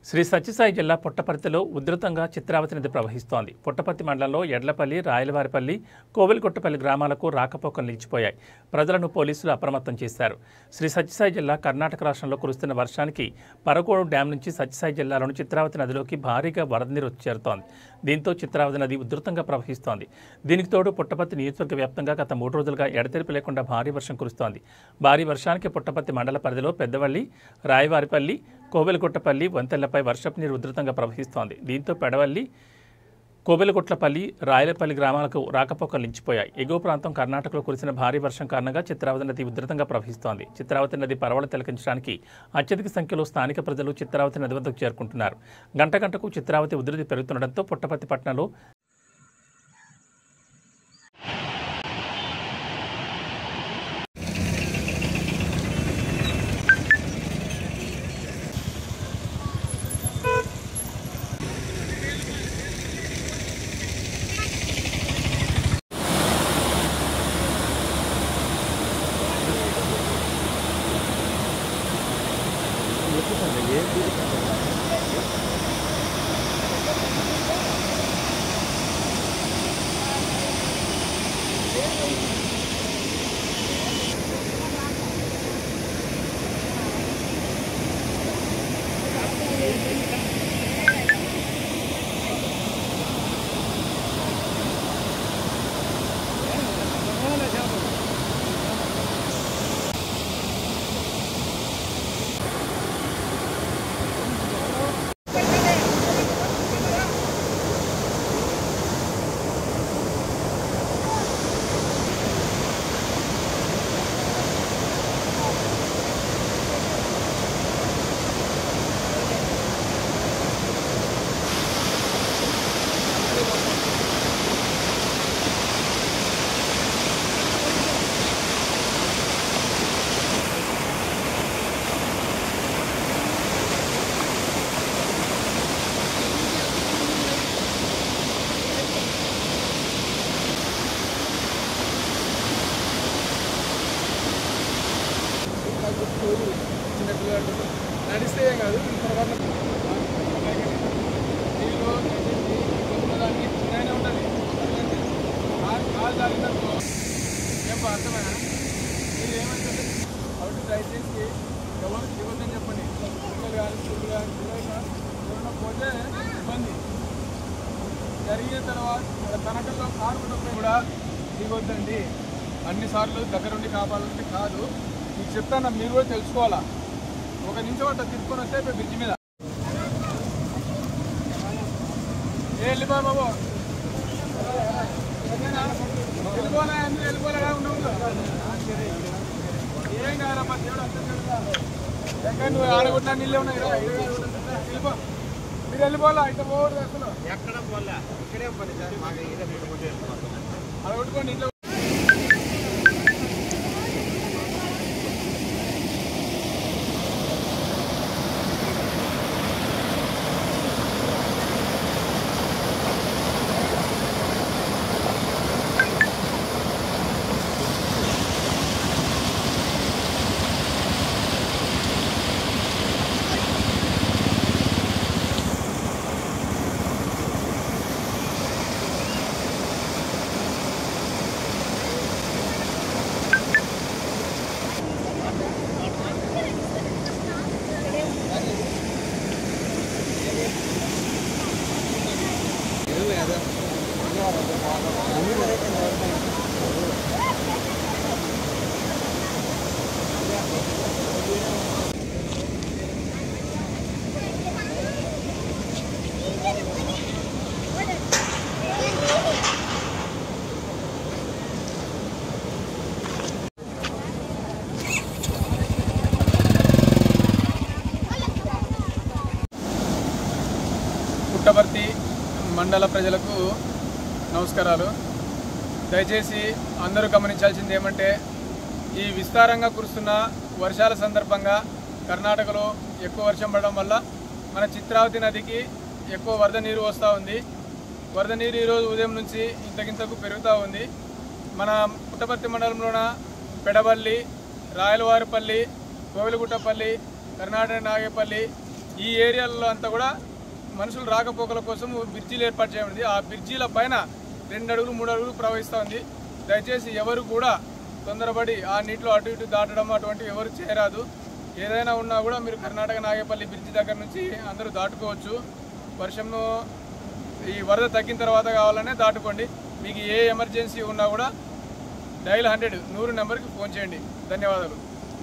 శ్రీ సత్యసాయి జిల్లా పుట్టపర్తిలో ఉధృతంగా చిత్రావతి నది ప్రవహిస్తోంది. పుట్టపర్తి మండలంలో ఎడ్లపల్లి, రాయలవారిపల్లి, కోవెలకొట్టపల్లి గ్రామాలకు రాకపోకలు నిలిచిపోయాయి. ప్రజలను పోలీసులు అప్రమత్తం చేశారు. శ్రీ సత్యసాయి జిల్లా కర్ణాటక రాష్ట్రంలో కురుస్తున్న వర్షానికి పరకోడు డ్యాం నుంచి సత్యసాయి జిల్లాలోని చిత్రావతి నదిలోకి భారీగా వరద నీరు చేరుతోంది. దీంతో చిత్రావతి నది ఉధృతంగా ప్రవహిస్తోంది. దీనికి తోడు పుట్టపర్తి నియోజకవర్గ వ్యాప్తంగా గత 3 రోజులుగా ఎడతెరిపి లేకుండా భారీ వర్షం కురుస్తోంది. భారీ వర్షానికి పుట్టపర్తి మండల పరిధిలో పెద్దవల్లి, రాయవారిపల్లి, కోవెలకొట్టపల్లి వంతెనలపై వర్షపు నీరు ఉధృతంగా ప్రవహిస్తోంది. దీంతో పెడవల్లి, కోవెలకొట్లపల్లి, రాయలపల్లి గ్రామాలకు రాకపోకలు నిలిచిపోయాయి. ఎగువ ప్రాంతం కర్ణాటకలో కురిసిన భారీ వర్షం కారణంగా చిత్రావతి నది ఉధృతంగా ప్రవహిస్తోంది. చిత్రావతి నది పరవళ తిలకించడానికి అత్యధిక సంఖ్యలో స్థానిక ప్రజలు చిత్రావతి నది వద్దకు చేరుకుంటున్నారు. గంట గంటకు చిత్రావతి ఉధృతి పెరుగుతుండటంతో పుట్టపర్తి పట్టణంలో నడిస్తే కాదు ఉండాలి. అర్థమైనా మీరు ఏమంటే అవి దయచేసి ఎవరు ఇవ్వద్దని చెప్పండి. పిల్లలు కానీ స్కూల్ కానీ ఎవరైనా పోతే ఇబ్బంది జరిగిన తర్వాత తనకల్లో కారు కూడా దిగొద్దండి. అన్నిసార్లు దగ్గరుండి కాపాడాలంటే కాదు. మీకు చెప్తాను, మీరు కూడా తెలుసుకోవాలా. ఒక నిమిషం అట్లా తిప్పుకొని వస్తే బ్రిడ్జ్ మీద వెళ్ళిపో బాబు, వెళ్ళిపోలే అందరూ వెళ్ళిపోలేదా ఉండవు. ఏం కాదమ్మా, దేవుడు అర్థం కదా. ఎక్కడ నువ్వు ఆడగొట్టినా నీళ్ళే ఉన్నాయి కదా, వెళ్ళిపో. మీరు వెళ్ళిపోలే అయితే పోవద్దు. అసలు ఎక్కడ పోలే, ఇక్కడే పని ఆడగొట్టుకోండి ఇంట్లో. పుట్టపర్తి మండల ప్రజలకు నమస్కారాలు. దయచేసి అందరూ గమనించాల్సింది ఏమంటే, ఈ విస్తారంగా కురుస్తున్న వర్షాల సందర్భంగా కర్ణాటకలో ఎక్కువ వర్షం పడడం వల్ల మన చిత్రావతి నదికి ఎక్కువ వరద నీరు వస్తూ ఉంది. వరద నీరు ఈరోజు ఉదయం నుంచి ఇంతకింతకు పెరుగుతూ ఉంది. మన పుట్టపర్తి మండలంలోన పెడవల్లి, రాయలవారిపల్లి, కోవెలకొట్టపల్లి, కర్ణాటక నాగేపల్లి, ఈ ఏరియాలో అంతా కూడా మనుషులు రాకపోకల కోసం బ్రిడ్జీలు ఏర్పాటు చేయబడింది. ఆ బ్రిడ్జీల పైన 2 అడుగులు 3 అడుగులు ప్రవహిస్తూ ఉంది. దయచేసి ఎవరు కూడా తొందరపడి ఆ నీటిలో అటు ఇటు దాటడం అటువంటి ఎవరు చేయరాదు. ఏదైనా ఉన్నా కూడా మీరు కర్ణాటక నాగేపల్లి బ్రిడ్జి దగ్గర నుంచి అందరూ దాటుకోవచ్చు. వర్షంలో ఈ వరద తగ్గిన తర్వాత కావాలనే దాటుకోండి. మీకు ఏ ఎమర్జెన్సీ ఉన్నా కూడా డైల్ 100 నెంబర్కి ఫోన్ చేయండి. ధన్యవాదాలు.